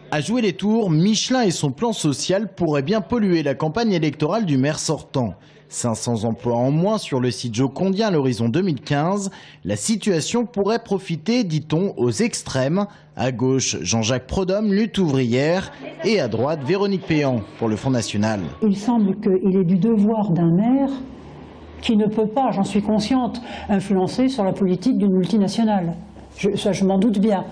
À jouer les tours, Michelin et son plan social pourraient bien polluer la campagne électorale du maire sortant. 500 emplois en moins sur le site Jocondien à l'horizon 2015. La situation pourrait profiter, dit-on, aux extrêmes. À gauche, Jean-Jacques Prodhomme, lutte ouvrière, et à droite, Véronique Péan pour le Front National. Il semble qu'il est du devoir d'un maire qui ne peut pas, j'en suis consciente, influencer sur la politique d'une multinationale. Je m'en doute bien.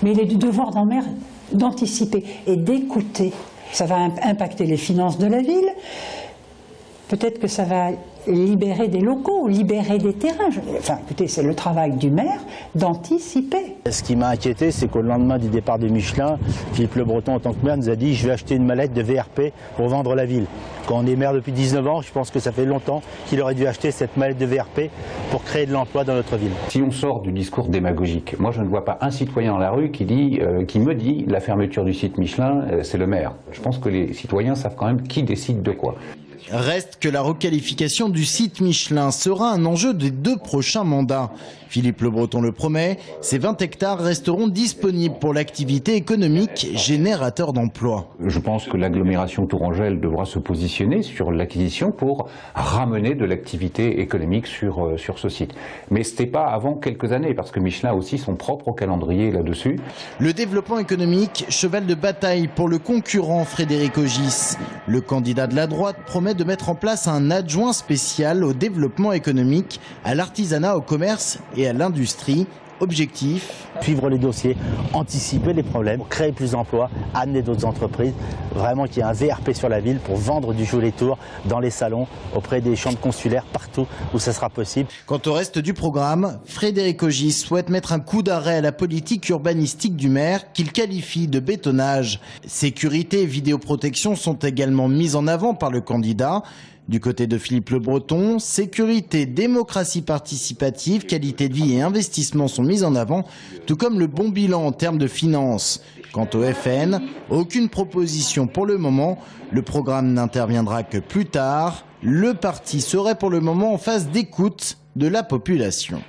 Mais il est du devoir d'un maire d'anticiper et d'écouter. Ça va impacter les finances de la ville. Peut-être que ça va libérer des locaux, libérer des terrains. Enfin, écoutez, c'est le travail du maire d'anticiper. Ce qui m'a inquiété, c'est qu'au lendemain du départ de Michelin, Philippe Le Breton, en tant que maire, nous a dit « je vais acheter une mallette de VRP pour vendre la ville ». Quand on est maire depuis 19 ans, je pense que ça fait longtemps qu'il aurait dû acheter cette mallette de VRP pour créer de l'emploi dans notre ville. Si on sort du discours démagogique, moi je ne vois pas un citoyen dans la rue qui me dit la fermeture du site Michelin, c'est le maire. Je pense que les citoyens savent quand même qui décide de quoi. Reste que la requalification du site Michelin sera un enjeu des 2 prochains mandats. Philippe Le Breton le promet, ces 20 hectares resteront disponibles pour l'activité économique générateur d'emplois. Je pense que l'agglomération tourangelle devra se positionner sur l'acquisition pour ramener de l'activité économique sur ce site. Mais ce n'était pas avant quelques années, parce que Michelin a aussi son propre calendrier là-dessus. Le développement économique, cheval de bataille pour le concurrent Frédéric Ogis. Le candidat de la droite promet de mettre en place un adjoint spécial au développement économique, à l'artisanat, au commerce et à l'industrie. Objectif : suivre les dossiers, anticiper les problèmes, créer plus d'emplois, amener d'autres entreprises, vraiment qu'il y ait un VRP sur la ville pour vendre du jouer les tours dans les salons, auprès des chambres consulaires, partout où ça sera possible. Quant au reste du programme, Frédéric Ogis souhaite mettre un coup d'arrêt à la politique urbanistique du maire qu'il qualifie de bétonnage. Sécurité et vidéoprotection sont également mises en avant par le candidat. Du côté de Philippe Le Breton, sécurité, démocratie participative, qualité de vie et investissement sont mis en avant, tout comme le bon bilan en termes de finances. Quant au FN, aucune proposition pour le moment. Le programme n'interviendra que plus tard. Le parti serait pour le moment en phase d'écoute de la population.